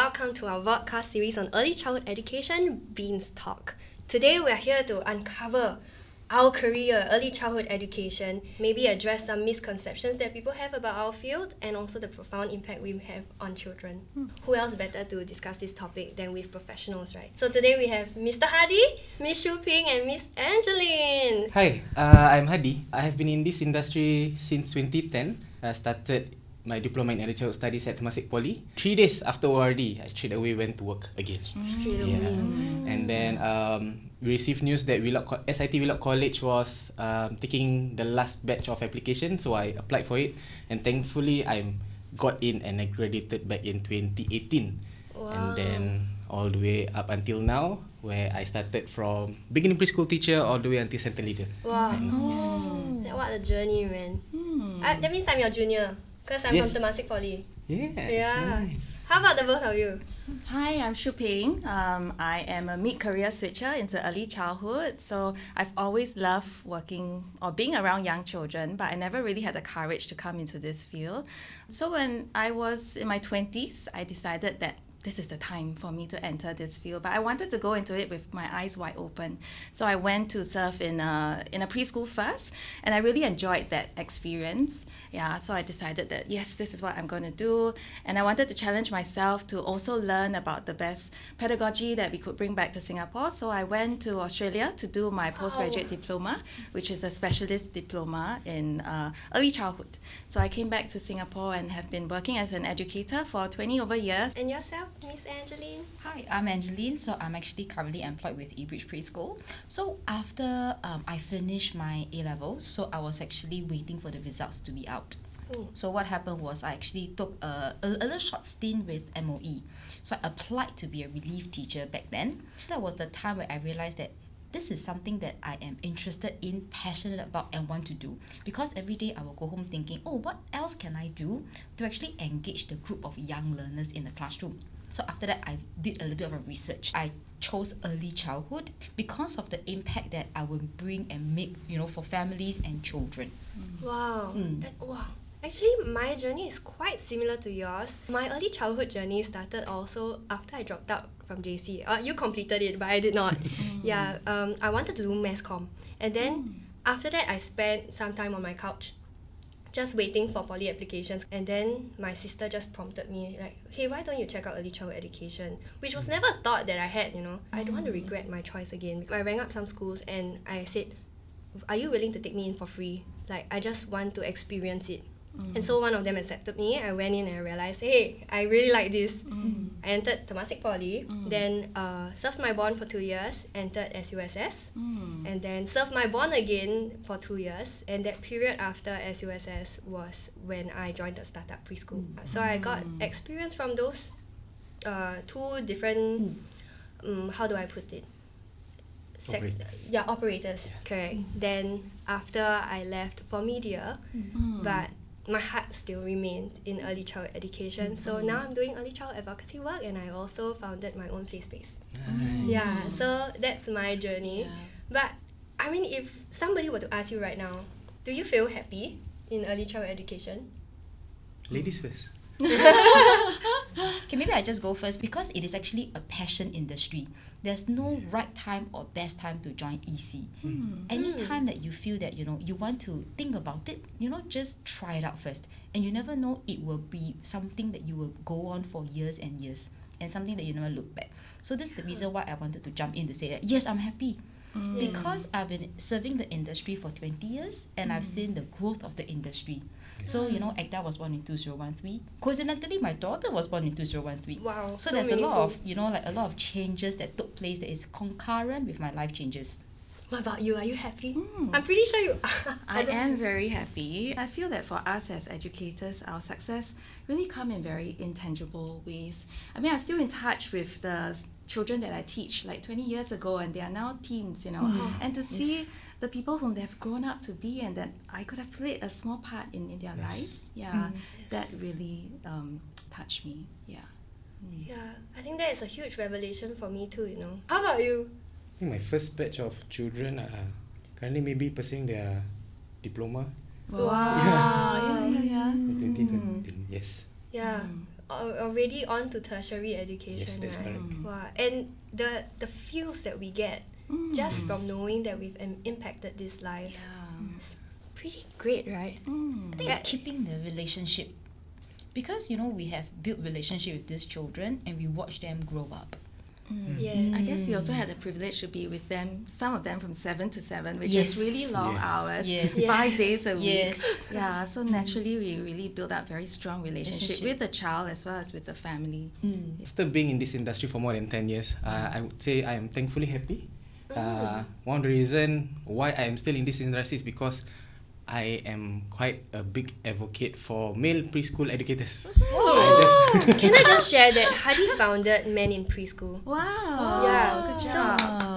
welcome to our vodcast series on early childhood education, beansTALK. Today we are here to uncover our career, early childhood education, maybe address some misconceptions that people have about our field and also the profound impact we have on children. Who else better to discuss this topic than with professionals, right? So today we have Mr. Hadi, Ms. Shu Ping and Ms. Angeline. Hi, I'm Hadi. I have been in this industry since 2010. I started my diploma in early childhood studies at Temasek Poly. 3 days after ORD, I straight away went to work again. Straight away. And then we received news that SIT Wheelock College was taking the last batch of applications, so I applied for it, and thankfully I got in and I graduated back in 2018. Wow. And then all the way up until now, where I started from beginning preschool teacher all the way until center leader. Wow. Yes. What a journey, man. That means I'm your junior, because I'm from Temasek Poly. Yes, Yeah. nice. How about the both of you? Hi, I'm Shu Ping. I am a mid-career switcher into early childhood. So I've always loved working or being around young children, but I never really had the courage to come into this field. So when I was in my 20s, I decided that this is the time for me to enter this field. But I wanted to go into it with my eyes wide open. So I went to serve in a preschool first, and I really enjoyed that experience. Yeah, so I decided that yes, this is what I'm going to do. And I wanted to challenge myself to also learn about the best pedagogy that we could bring back to Singapore. So I went to Australia to do my postgraduate diploma, which is a specialist diploma in early childhood. So I came back to Singapore and have been working as an educator for 20 over years. And yourself, Miss Angeline? Hi, I'm Angeline. So I'm actually currently employed with eBridge Preschool. So after I finished my A-levels, so I was actually waiting for the results to be out. So what happened was I actually took a little short stint with MOE. So I applied to be a relief teacher back then. That was the time where I realized that this is something that I am interested in, passionate about, and want to do. Because every day I will go home thinking, oh, what else can I do to actually engage the group of young learners in the classroom? So after that, I did a little bit of a research. I chose early childhood because of the impact that I will bring and make, for families and children. Wow. Wow. Actually, my journey is quite similar to yours. My early childhood journey started also after I dropped out from JC. You completed it, but I did not. Yeah, I wanted to do mass comm. And then after that, I spent some time on my couch just waiting for poly applications. And then my sister just prompted me like, hey, why don't you check out early childhood education? Which was never a thought that I had, I don't want to regret my choice again. I rang up some schools and I said, are you willing to take me in for free? Like, I just want to experience it. And so one of them accepted me. I went in and I realized, hey, I really like this. I entered Temasek Poly, then served my bond for 2 years, entered SUSS, and then served my bond again for 2 years. And that period after SUSS was when I joined the startup preschool. So I got experience from those two different, how do I put it? Operators, correct. Then after I left for media, but my heart still remained in early childhood education. So now I'm doing early child advocacy work, and I also founded my own play space. Nice. Yeah, so that's my journey. But I mean, if somebody were to ask you right now, do you feel happy in early childhood education? Ladies first. Okay, maybe I just go first because it is actually a passion industry. There's no right time or best time to join EC. Anytime that you feel that, you want to think about it, just try it out first. And you never know, it will be something that you will go on for years and years and something that you never look back. So this is the reason why I wanted to jump in to say that, yes, I'm happy. Because I've been serving the industry for 20 years and I've seen the growth of the industry. So, Ekta was born in 2013. Coincidentally, my daughter was born in 2013. Wow. So there's meaningful. a lot of, a lot of changes that took place that is concurrent with my life changes. What about you? Are you happy? I'm pretty sure you are. I am very happy. I feel that for us as educators, our success really come in very intangible ways. I mean, I'm still in touch with the children that I teach like 20 years ago, and they are now teens, and to see the people whom they have grown up to be and that I could have played a small part in their lives, that really touched me. Yeah, I think that is a huge revelation for me too, How about you? I think my first batch of children are currently maybe pursuing their diploma. Wow. Yeah. 2020, yes. Yeah. already on to tertiary education, Yes, that's right? correct. Wow. And the feels that we get just from knowing that we've impacted these lives, it's pretty great, right? I think it's keeping the relationship, because we have built relationship with these children and we watch them grow up. Yes. I guess we also had the privilege to be with them, some of them from 7 to 7, which Yes. is really long Yes. hours, Yes. 5 days a week. Yes. Yeah, so naturally we really build up very strong relationship with the child as well as with the family. After being in this industry for more than 10 years, I would say I am thankfully happy. One of the reason why I am still in this industry is because I am quite a big advocate for male preschool educators. Can I just share that Hadi founded Men in Preschool? Wow. Yeah. Good So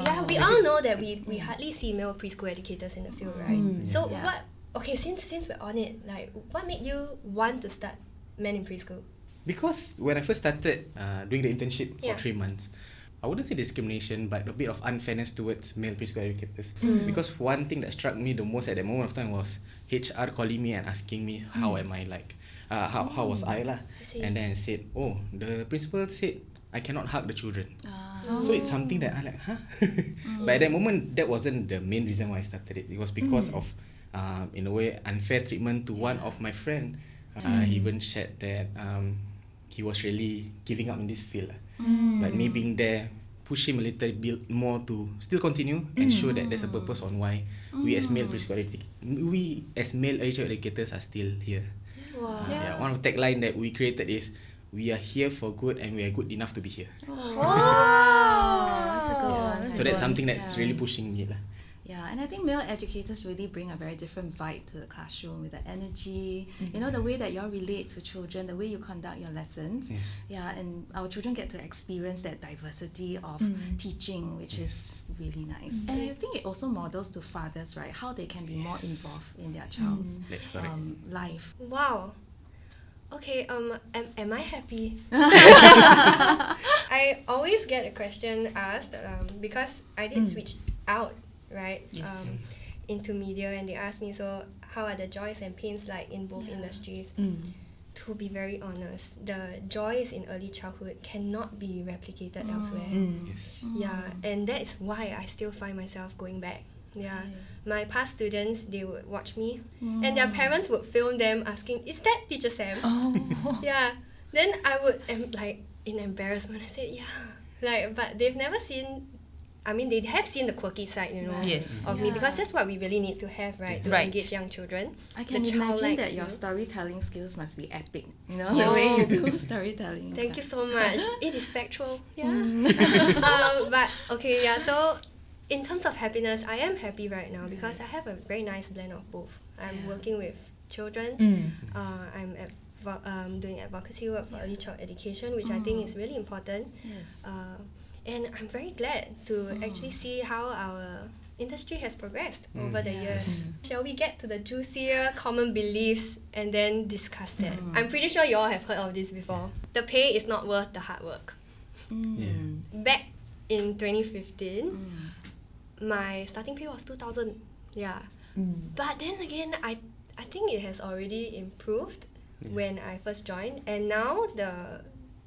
job. we all know that we hardly see male preschool educators in the field, right? So Yeah. what? Okay, since we're on it, like, what made you want to start Men in Preschool? Because when I first started doing the internship Yeah. for 3 months, I wouldn't say discrimination, but a bit of unfairness towards male preschool educators. Because one thing that struck me the most at that moment of time was HR calling me and asking me how am I like, how was I lah. I see. And then I said, oh, the principal said I cannot hug the children. Oh. So it's something that I like, huh? But at that moment, that wasn't the main reason why I started it. It was because of, in a way, unfair treatment to one of my friend. He even shared that he was really giving up in this field. But me being there, push him a little bit more to still continue and show that there's a purpose on why we as male preschool early child educators are still here. Wow. Yeah, one of the tagline that we created is, we are here for good and we are good enough to be here. Wow. That's a good one. So that's something that's really pushing me lah. Yeah, and I think male educators really bring a very different vibe to the classroom with the energy, the way that you all relate to children, the way you conduct your lessons. Yes. Yeah, and our children get to experience that diversity of teaching, which is really nice. And I think it also models to fathers, right, how they can be more involved in their child's That's correct. life. Wow. Okay, am I happy? I always get a question asked because I did switch out, right? Yes. Into media, and they asked me, so how are the joys and pains like in both industries? To be very honest, the joys in early childhood cannot be replicated elsewhere. Yes. Yeah, and that is why I still find myself going back. Yeah, my past students, they would watch me, and their parents would film them asking, "Is that Teacher Sam?" Yeah, then I would like in embarrassment, I said, "Yeah," like, but they've never seen. I mean, they have seen the quirky side, Yes. of me, because that's what we really need to have, right, to Right. engage young children. I can The imagine childlike that your feel. storytelling skills must be epic. The Yes. way you do storytelling. Thank you so much. It is factual. Yeah. But okay, yeah. So, in terms of happiness, I am happy right now because I have a very nice blend of both. I'm working with children. I'm doing advocacy work for early child education, which I think is really important. Yes. And I'm very glad to actually see how our industry has progressed over the years. Shall we get to the juicier common beliefs and then discuss that? I'm pretty sure you all have heard of this before. The pay is not worth the hard work. Yeah. Back in 2015, my starting pay was 2,000. Yeah. But then again, I think it has already improved when I first joined, and now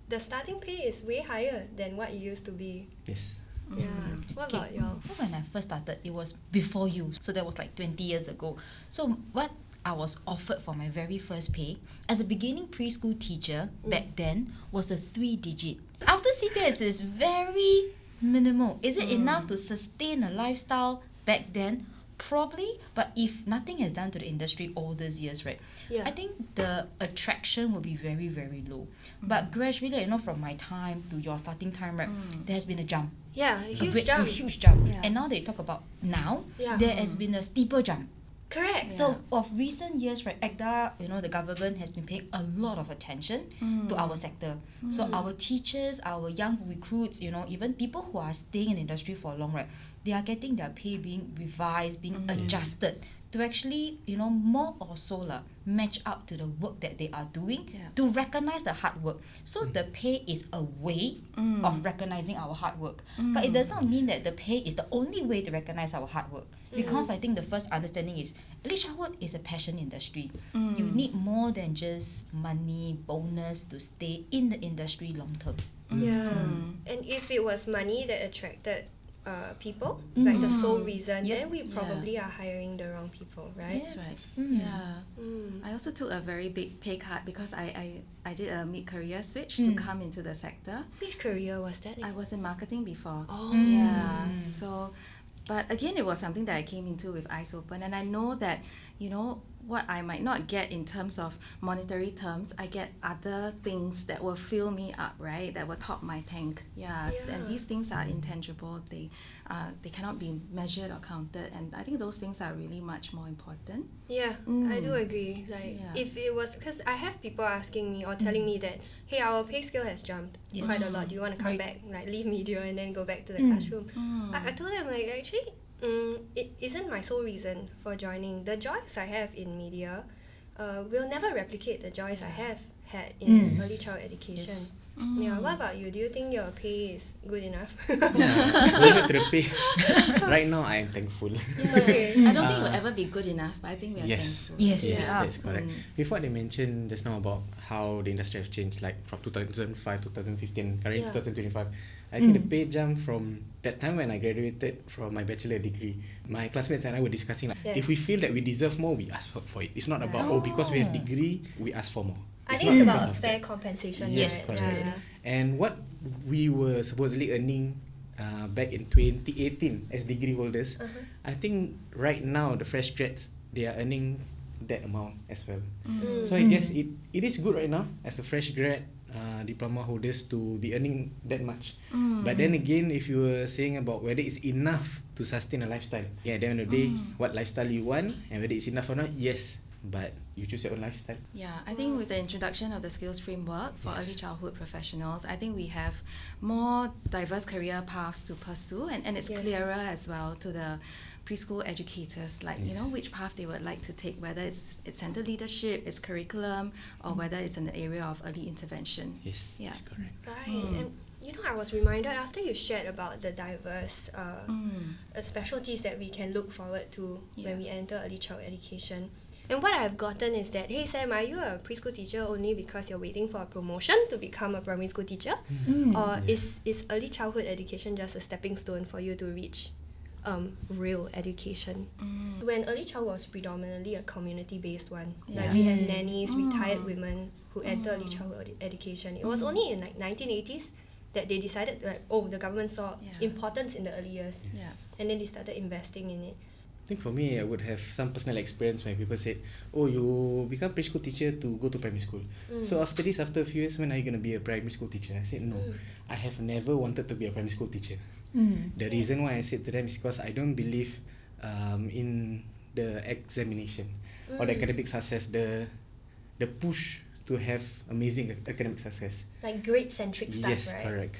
the starting pay is way higher than what it used to be. Yes. Yeah. What about y'all? When I first started, it was before you, so that was like 20 years ago. So what I was offered for my very first pay as a beginning preschool teacher back then was a 3-digit. After CPS, it's very minimal. Is it enough to sustain a lifestyle back then? Probably, but if nothing has done to the industry all these years, right? Yeah. I think the attraction will be very, very low. But gradually, from my time to your starting time, right, there has been a jump. Yeah, a huge A jump. huge jump. Yeah. And now they talk about now, Yeah. there has been a steeper jump. Correct. So of recent years, right, ECDA, the government has been paying a lot of attention to our sector. So our teachers, our young recruits, even people who are staying in the industry for long, right, they are getting their pay being revised, being adjusted to actually, more or so match up to the work that they are doing, to recognize the hard work. So the pay is a way of recognizing our hard work. But it does not mean that the pay is the only way to recognize our hard work. Because I think the first understanding is early childhood is a passion industry. You need more than just money, bonus to stay in the industry long term. Yeah. And if it was money that attracted people, like the sole reason, then we probably are hiring the wrong people, right? That's right. Yeah. I also took a very big pay cut because I did a mid-career switch to come into the sector. Which career was that? I was in marketing before. Oh. Yeah. So, but again, it was something that I came into with eyes open, and I know that, what I might not get in terms of monetary terms, I get other things that will fill me up, right? That will top my tank. Yeah. And these things are intangible. They cannot be measured or counted, and I think those things are really much more important. Yeah, I do agree. Like, if it was, because I have people asking me or telling me that, hey, our pay scale has jumped quite a lot. Do you want to come back, like leave media and then go back to the classroom? I told them, like, actually, it isn't my sole reason for joining. The joys I have in media will never replicate the joys I have had in early child education. Yeah, what about you? Do you think your pay is good enough? Going back to the pay, right now I am thankful. Okay. I don't think it will ever be good enough, but I think we are thankful. Yes, that's correct. With what they mentioned just now about how the industry has changed, like from 2005, 2015, currently 2025, I think the pay jump from that time when I graduated from my bachelor degree, my classmates and I were discussing, like, if we feel that we deserve more, we ask for it. It's not about, because we have degree, we ask for more. I think it's about fair compensation. Yes, right? correct. And what we were supposedly earning back in 2018 as degree holders, I think right now the fresh grads, they are earning that amount as well. So I guess it is good right now as a fresh grad diploma holders to be earning that much. But then again, if you were saying about whether it's enough to sustain a lifestyle, at the end of the day, what lifestyle you want and whether it's enough or not, yes, but you choose your own lifestyle. Yeah, I think with the introduction of the skills framework for early childhood professionals, I think we have more diverse career paths to pursue, and it's clearer as well to the preschool educators, like which path they would like to take, whether it's center leadership, it's curriculum, or whether it's in the area of early intervention. Yes, that's correct. Right. And I was reminded after you shared about the diverse specialties that we can look forward to when we enter early child education. And what I've gotten is that, hey Sam, are you a preschool teacher only because you're waiting for a promotion to become a primary school teacher? Or is early childhood education just a stepping stone for you to reach real education? When early child was predominantly a community-based one, like we had nannies, retired women who entered early childhood education. It was only in like 1980s that they decided, like, the government saw importance in the early years, and then they started investing in it. I think for me, I would have some personal experience when people said, you become preschool teacher to go to primary school. So after a few years, when are you going to be a primary school teacher? I said, no, I have never wanted to be a primary school teacher. The reason why I said to them is because I don't believe in the examination or the academic success, the push to have amazing academic success. Like grade-centric stuff, right? Yes, correct.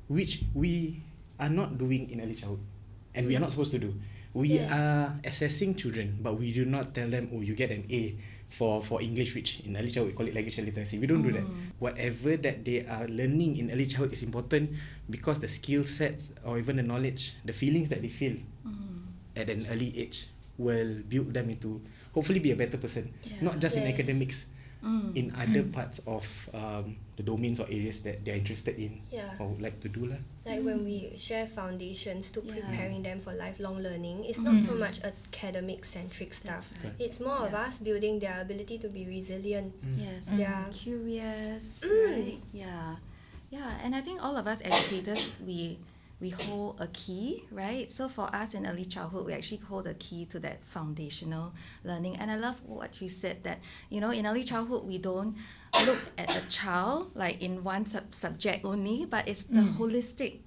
Which we are not doing in early childhood, and we are not supposed to do. We are assessing children, but we do not tell them, you get an A for English, which in early childhood we call it language and literacy. We don't do that. Whatever that they are learning in early childhood is important, because the skill sets or even the knowledge, the feelings that they feel at an early age will build them into hopefully be a better person, not just in academics, in other parts of the domains or areas that they are interested in or would like to do. Like when we share foundations to preparing them for lifelong learning, it's not so much academic centric stuff. It's more of us building their ability to be resilient. Curious, right? And I think all of us educators, we hold a key, right? So for us in early childhood, we actually hold a key to that foundational learning. And I love what you said, that in early childhood we don't look at a child like in one subject only, but it's the holistic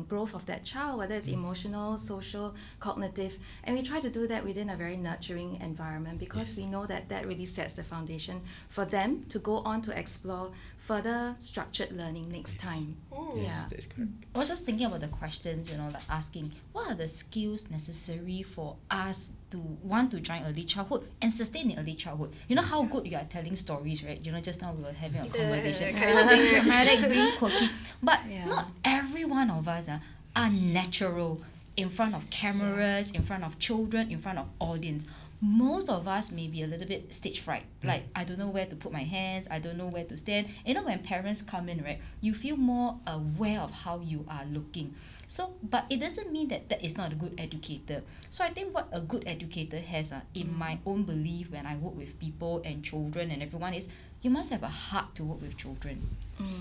growth of that child, whether it's emotional, social, cognitive, and we try to do that within a very nurturing environment, because we know that that really sets the foundation for them to go on to explore further structured learning next time. Yes, that's correct. I was just thinking about the questions, like asking what are the skills necessary for us to want to join early childhood and sustain in early childhood. You know how good you are telling stories, right? Just now we were having a conversation. Being dramatic, being quirky. But not every one of us are natural in front of cameras, in front of children, in front of audience. Most of us may be a little bit stage fright. Like, I don't know where to put my hands, I don't know where to stand. When parents come in, right, you feel more aware of how you are looking. So, but it doesn't mean that that is not a good educator. So I think what a good educator has, in my own belief, when I work with people and children and everyone, is you must have a heart to work with children,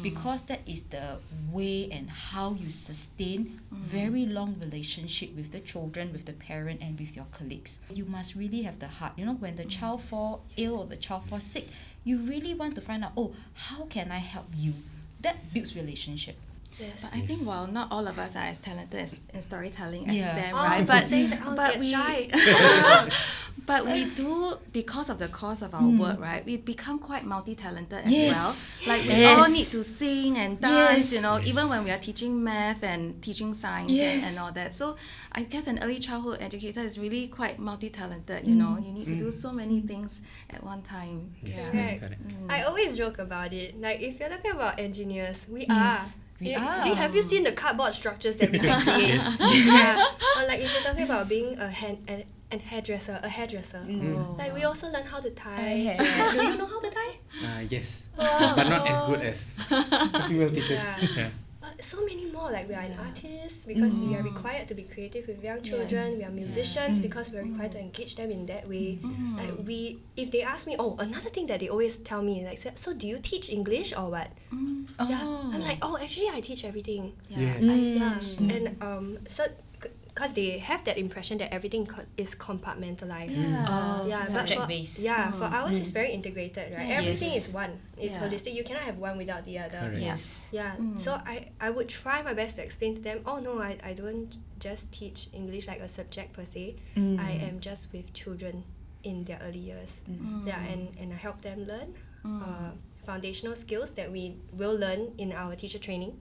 because that is the way and how you sustain very long relationship with the children, with the parent, and with your colleagues. You must really have the heart. When the child fall ill or the child fall sick, you really want to find out, how can I help you? That builds relationship. Yes. But I think while not all of us are as talented in storytelling as Yeah. Sam, Oh, right? but we shy. But we do, because of the course of our work, right? We become quite multi-talented as well. Like we all need to sing and dance, even when we are teaching math and teaching science and all that. So I guess an early childhood educator is really quite multi-talented. You need to do so many things at one time. Yes, Yeah. that's correct. I always joke about it. Like, if you're talking about engineers, we are. Yes, we are. Have you seen the cardboard structures that we can create? Yeah. Or like, if you're talking about being a hairdresser. Like, we also learn how to tie. Do you know how to tie? Yes. Oh. But not as good as female teachers. Yeah. But so many more. Like, we are an artist because we are required to be creative with young children. We are musicians because we are required to engage them in that way. Like, if they ask me, another thing that they always tell me, like, so do you teach English or what? Yeah. I'm like, actually I teach everything. Yes. And so because they have that impression that everything is compartmentalized. Subject-based. For ours it's very integrated, right? Everything is one. It's Yeah. holistic. You cannot have one without the other. Correct. Yes. Yeah. So I would try my best to explain to them, no, I don't just teach English like a subject per se. I am just with children in their early years. Yeah, and I help them learn foundational skills that we will learn in our teacher training.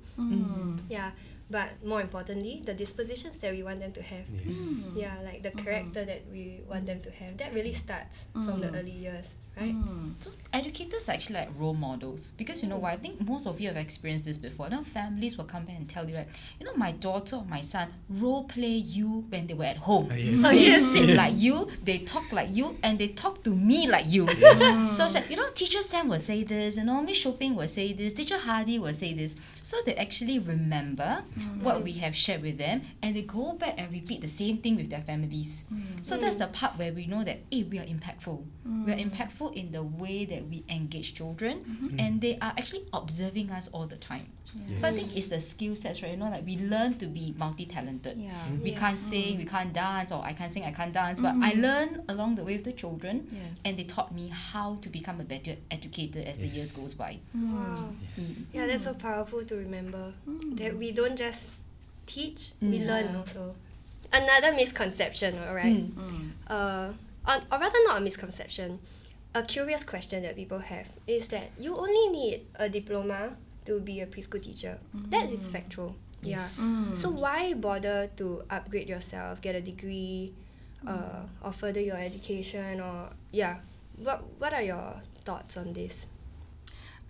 Yeah. But more importantly, the dispositions that we want them to have. Yes. Yeah, like the character that we want them to have. That really starts from the early years, right? So educators are actually like role models, because why? I think most of you have experienced this before. Families will come back and tell you, like, my daughter or my son role play you when they were at home. Yes. They sit like you, they talk like you, and they talk to me like you. So it's like, teacher Sam will say this, Miss Shopping will say this, teacher Hadi will say this. So they actually remember what we have shared with them, and they go back and repeat the same thing with their families. So that's the part where we know that we are impactful. We are impactful in the way that we engage children, and they are actually observing us all the time. So I think it's the skill sets, right? Like, we learn to be multi-talented. We can't sing, we can't dance, or I can't sing, I can't dance, but I learn along the way with the children, and they taught me how to become a better educator as the years goes by. Wow. Yeah, that's so powerful to remember. That we don't just teach, we learn also. Another misconception, alright? Or rather not a misconception, a curious question that people have is that you only need a diploma to be a preschool teacher. That is factual. Yes. Yeah. So why bother to upgrade yourself, get a degree, or further your education, or what are your thoughts on this?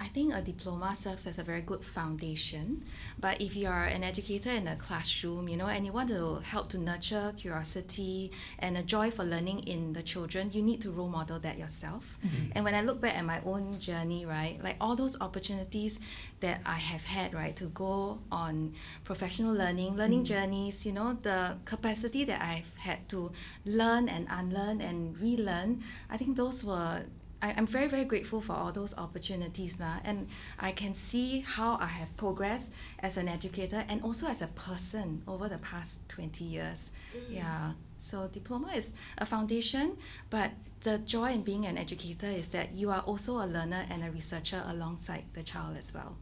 I think a diploma serves as a very good foundation, but if you are an educator in a classroom, and you want to help to nurture curiosity and a joy for learning in the children, you need to role model that yourself. And when I look back at my own journey, right, like all those opportunities that I have had, right, to go on professional learning journeys, the capacity that I've had to learn and unlearn and relearn, I think those were I'm very, very grateful for all those opportunities and I can see how I have progressed as an educator and also as a person over the past 20 years. Yeah, so diploma is a foundation, but the joy in being an educator is that you are also a learner and a researcher alongside the child as well.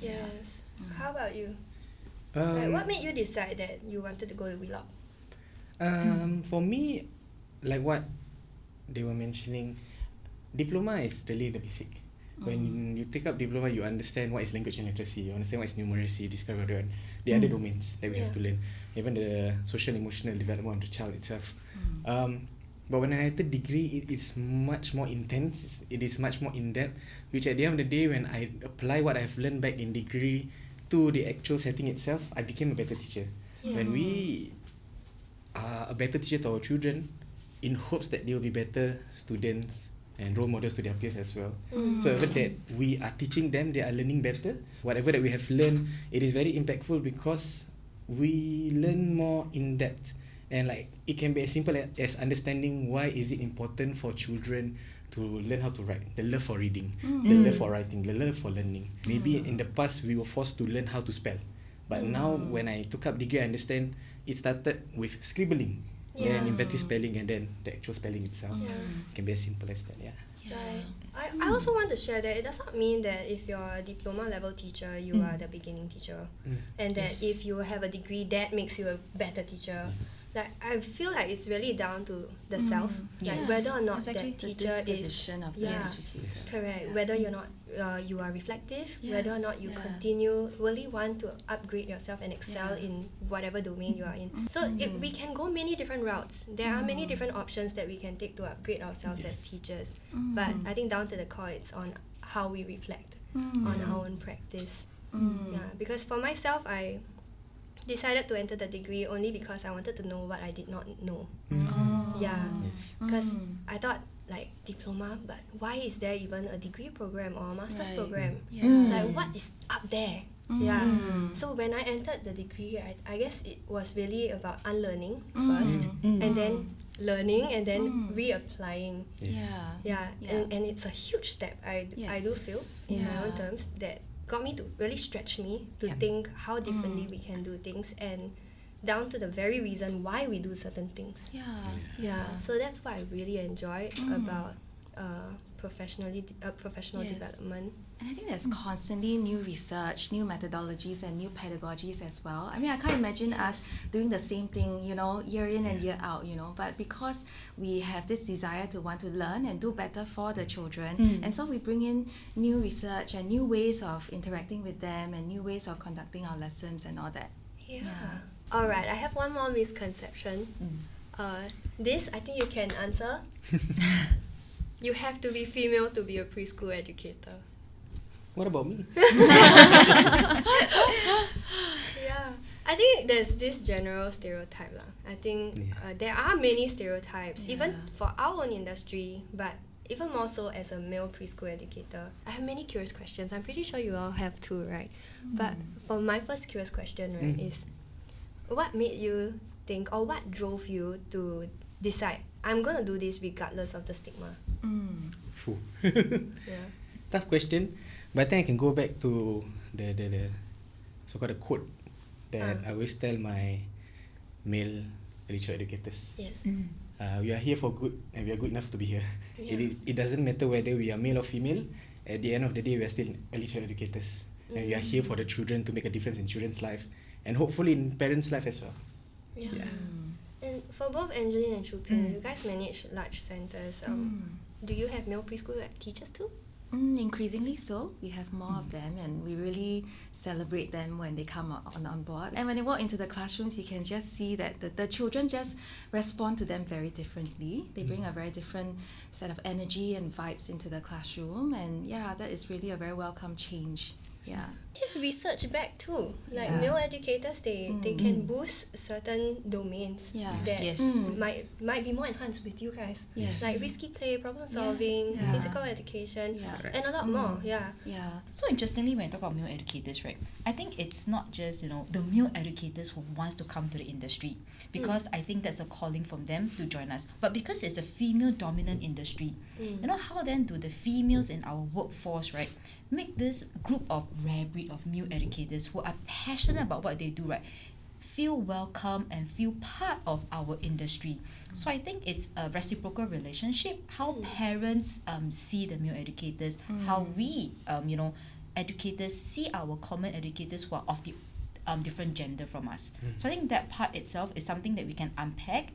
Yes. How about you? Like, what made you decide that you wanted to go to Wheelock? For me, like what they were mentioning, diploma is really the basic. When you take up diploma, you understand what is language and literacy, you understand what is numeracy, describe the other domains that we have to learn, even the social and emotional development of the child itself. But when I entered degree, it is much more intense, it is much more in-depth, which at the end of the day, when I apply what I've learned back in degree to the actual setting itself, I became a better teacher. When we are a better teacher to our children, in hopes that they will be better students and role models to their peers as well. So whatever that we are teaching them, they are learning better. Whatever that we have learned, it is very impactful because we learn more in depth. And like it can be as simple as understanding why is it important for children to learn how to write, the love for reading, the love for writing, the love for learning. Maybe in the past we were forced to learn how to spell, but now when I took up degree, I understand it started with scribbling, then inventive spelling, and then the actual spelling itself can be as simple as that. Right. I also want to share that it does not mean that if you're a diploma level teacher, you are the beginning teacher, and that if you have a degree, that makes you a better teacher. Like I feel like it's really down to the self, like whether or not exactly that teacher is correct, whether you're not you are reflective, whether or not you continually want to upgrade yourself and excel in whatever domain you are in. So we can go many different routes. There are many different options that we can take to upgrade ourselves as teachers. But I think down to the core, it's on how we reflect on our own practice. Because for myself, I decided to enter the degree only because I wanted to know what I did not know. Because I thought like diploma, but why is there even a degree program or a master's program? Like what is up there? So when I entered the degree, I guess it was really about unlearning first, and then learning, and then reapplying. And it's a huge step. I do feel in my own terms that got me to really stretch me to think how differently we can do things, and down to the very reason why we do certain things. So that's what I really enjoy about professional development. And I think there's constantly new research, new methodologies, and new pedagogies as well. I mean, I can't imagine us doing the same thing, year in and year out, But because we have this desire to want to learn and do better for the children, and so we bring in new research and new ways of interacting with them and new ways of conducting our lessons and all that. Alright, I have one more misconception. This, I think you can answer. You have to be female to be a preschool educator. What about me? I think there's this general stereotype lah. I think there are many stereotypes, even for our own industry, but even more so as a male preschool educator. I have many curious questions. I'm pretty sure you all have too, right? But for my first curious question, right, is what made you think, or what drove you to decide, I'm going to do this regardless of the stigma? Tough question. But I think I can go back to the so-called the quote that I always tell my male early child educators. We are here for good, and we are good enough to be here. It doesn't matter whether we are male or female. At the end of the day, we are still early child educators, and we are here for the children, to make a difference in children's life, and hopefully in parents' life as well. And for both Angeline and Chuping, you guys manage large centres. Do you have male preschool teachers too? Increasingly so. We have more of them, and we really celebrate them when they come on board. And when they walk into the classrooms, you can just see that the children just respond to them very differently. They bring a very different set of energy and vibes into the classroom, and that is really a very welcome change. It's research back too. Like male educators, they can boost certain domains that might be more enhanced with you guys. Like risky play, problem solving, physical education, and a lot more. So interestingly, when you talk about male educators, right, I think it's not just the male educators who wants to come to the industry, because I think that's a calling from them to join us. But because it's a female dominant industry, how then do the females in our workforce, right, make this group of rare breed of male educators who are passionate about what they do, right, feel welcome and feel part of our industry? So I think it's a reciprocal relationship. How parents see the male educators, how we educators see our common educators who are of the different gender from us. So I think that part itself is something that we can unpack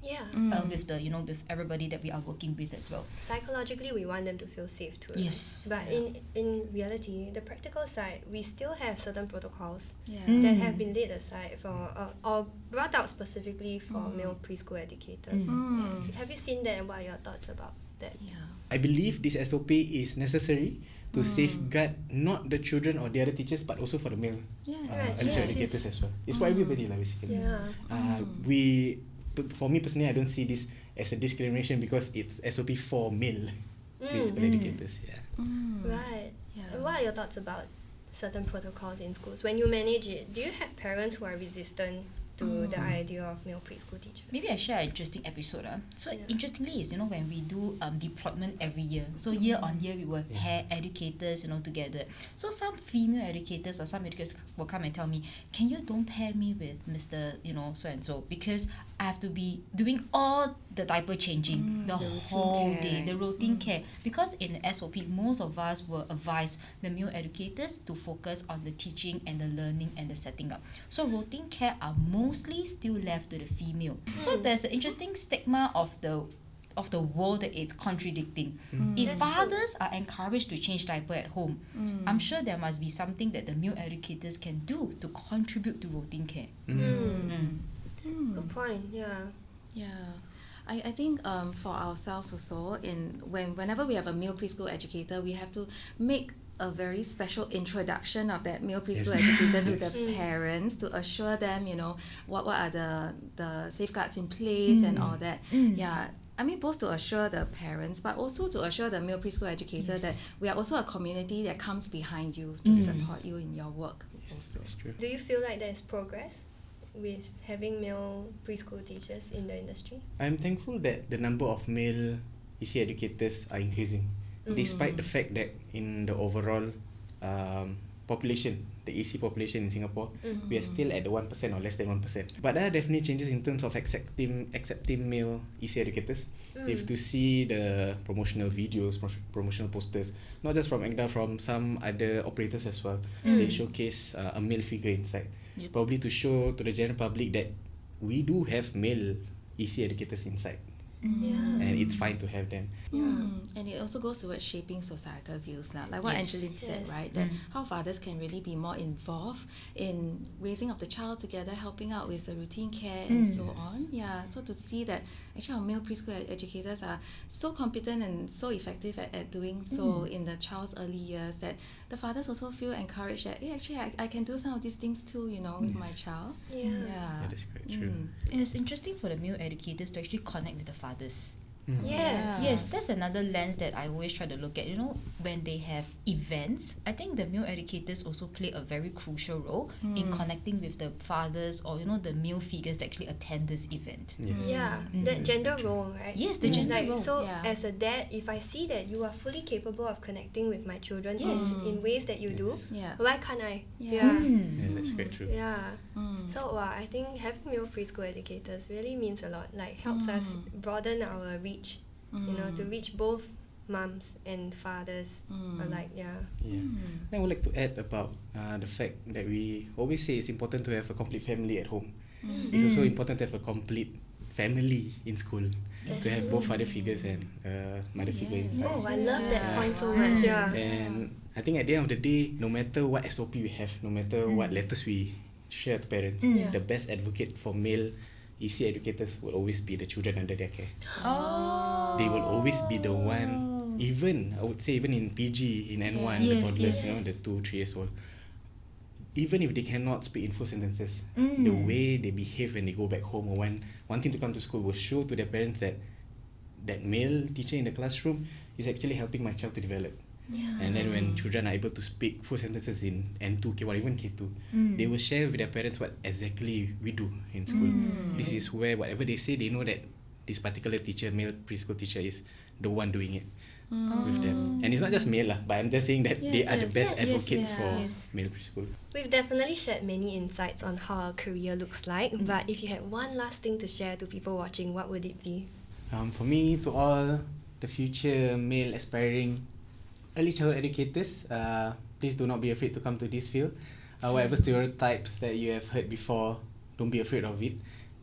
Yeah. with the with everybody that we are working with as well. Psychologically, we want them to feel safe too. Yes. But in reality, the practical side, we still have certain protocols Yeah. that have been laid aside for or brought out specifically for male preschool educators. Yeah. Have you seen that, and what are your thoughts about that? Yeah. I believe this SOP is necessary to safeguard not the children or the other teachers, but also for the male Yes. early yes, educators as well. It's for everybody lah, basically. Yeah. For me personally, I don't see this as a discrimination because it's SOP for male preschool educators. Yeah. Right. Yeah. And what are your thoughts about certain protocols in schools? When you manage it, do you have parents who are resistant to the idea of male preschool teachers? Maybe I share an interesting episode. So Yeah. interestingly is when we do deployment every year. So year on year we will pair educators together. So some female educators or some educators will come and tell me, can you don't pair me with Mr. so and so, because I have to be doing all the diaper changing the whole day, the routine care. Because in the SOP, most of us will advise the male educators to focus on the teaching and the learning and the setting up. So routine care are mostly still left to the female. So there's an interesting stigma of the world that it's contradicting. If That's fathers are encouraged to change diaper at home, I'm sure there must be something that the male educators can do to contribute to routine care. Good point. Yeah. Yeah. I think for ourselves also, whenever we have a male preschool educator, we have to make a very special introduction of that male preschool educator to the parents to assure them, what are the safeguards in place and all that. Yeah. I mean, both to assure the parents, but also to assure the male preschool educator that we are also a community that comes behind you to support you in your work. Also. That's true. Do you feel like there's progress with having male preschool teachers in the industry? I'm thankful that the number of male EC educators are increasing, despite the fact that in the overall population, the EC population in Singapore, we are still at the 1% or less than 1%. But there are definitely changes in terms of accepting male EC educators. If to see the promotional videos, promotional posters, not just from ECDA, from some other operators as well, they showcase a male figure inside. Probably to show to the general public that we do have male EC educators inside. Yeah. And it's fine to have them. And it also goes towards shaping societal views now, like what Yes. Angeline said, Yes. right? That how fathers can really be more involved in raising of the child together, helping out with the routine care and so on. Yeah, so to see that actually our male preschool educators are so competent and so effective at doing so in the child's early years, that the fathers also feel encouraged that, hey, actually I can do some of these things too, with my child. Yeah. Yeah, that's quite true. And it's interesting for the male educators to actually connect with the fathers. Yes. Yes, that's another lens that I always try to look at. When they have events, I think the male educators also play a very crucial role in connecting with the fathers or the male figures that actually attend this event. Yes. Yeah, that gender role, right? Yes, the gender like, role. So Yeah. as a dad, if I see that you are fully capable of connecting with my children Yes. in ways that you do, Yeah. why can't I? Yeah. Yeah, that's quite true. Yeah. So I think having male preschool educators really means a lot. Like helps us broaden our reach, to reach both mums and fathers alike. Yeah. Yeah. I would like to add about the fact that we always say it's important to have a complete family at home. It's also important to have a complete family in school. To have both father figures and mother figure inside. Oh, I love that point so much. Yeah. And I think at the end of the day, no matter what SOP we have, no matter what letters we share to parents, the best advocate for male EC educators will always be the children under their care. Oh. They will always be the one, even I would say even in PG, in N1, the Yes, toddlers, yes. the 2-3 years old, even if they cannot speak in full sentences, the way they behave when they go back home or wanting to come to school will show to their parents that that male teacher in the classroom is actually helping my child to develop. Yeah. And then when children are able to speak full sentences in N2, K1, even K2, they will share with their parents what exactly we do in school. This is where whatever they say, they know that this particular teacher, male preschool teacher, is the one doing it with them. And it's not just male, but I'm just saying that they are the best advocates for male preschool. We've definitely shared many insights on how our career looks like, but if you had one last thing to share to people watching, what would it be? For me, to all the future male aspiring early childhood educators, please do not be afraid to come to this field. whatever stereotypes that you have heard before, don't be afraid of it.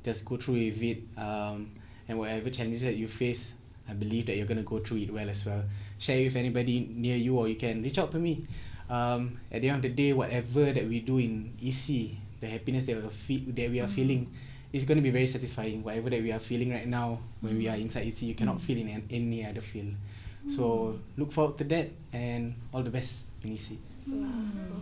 Just go through with it, and whatever challenges that you face, I believe that you're going to go through it well as well. Share it with anybody near you, or you can reach out to me. At the end of the day, whatever that we do in EC, the happiness that we are feeling is going to be very satisfying. Whatever that we are feeling right now when we are inside EC, you cannot feel in any other field. So look forward to that, and all the best in EC. Wow.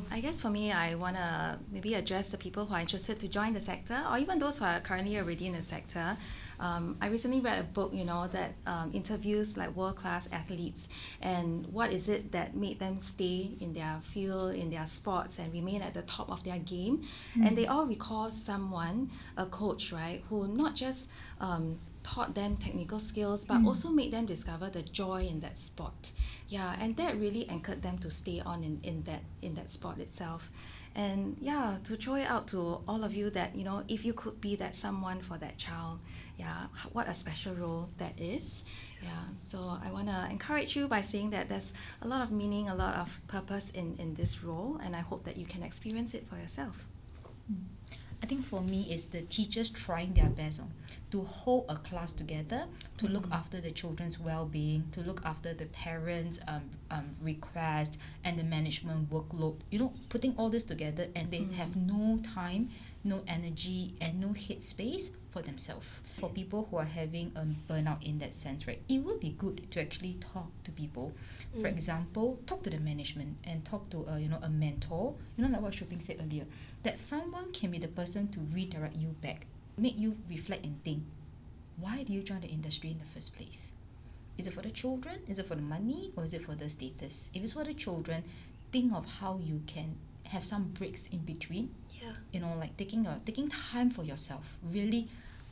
I guess for me, I want to maybe address the people who are interested to join the sector, or even those who are currently already in the sector. I recently read a book, that interviews like world-class athletes, and what is it that made them stay in their field, in their sports, and remain at the top of their game. And they all recall someone, a coach, right, who not just taught them technical skills, but also made them discover the joy in that sport. Yeah, and that really anchored them to stay on in that sport itself. And yeah, to throw it out to all of you that, if you could be that someone for that child, yeah, what a special role that is. Yeah, so I want to encourage you by saying that there's a lot of meaning, a lot of purpose in this role, and I hope that you can experience it for yourself. I think for me, it's the teachers trying their best to hold a class together, to look after the children's well-being, to look after the parents' request and the management workload. Putting all this together, and they have no time, no energy, and no headspace for themselves. For people who are having a burnout in that sense, right, it would be good to actually talk to people. For example, talk to the management and talk to a mentor. Like what Shuping said earlier, that someone can be the person to redirect you back, make you reflect and think, why did you join the industry in the first place? Is it for the children? Is it for the money? Or is it for the status? If it's for the children, think of how you can have some breaks in between. Yeah. Like taking time for yourself, really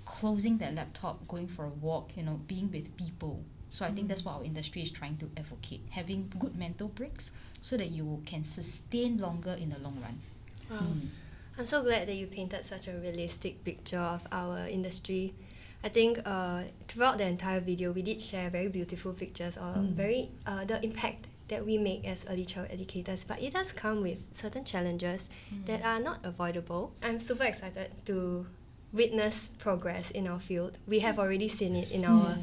closing that laptop, going for a walk, being with people. So I think that's what our industry is trying to advocate, having good mental breaks so that you can sustain longer in the long run. Wow. I'm so glad that you painted such a realistic picture of our industry. I think throughout the entire video, we did share very beautiful pictures of the impact that we make as early child educators, but it does come with certain challenges that are not avoidable. I'm super excited to witness progress in our field. We have already seen it in our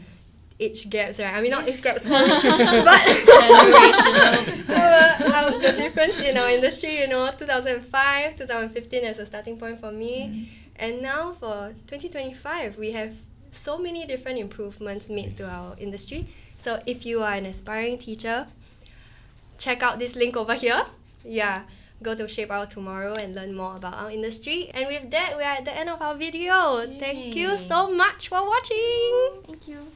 age gaps, right? I mean, not age gaps, but the difference in our industry, 2005, 2015 as a starting point for me. And now for 2025, we have so many different improvements made to our industry. So if you are an aspiring teacher, check out this link over here. Yeah, go to shapeourtomorrow and learn more about our industry. And with that, we are at the end of our video. Yay. Thank you so much for watching. Thank you.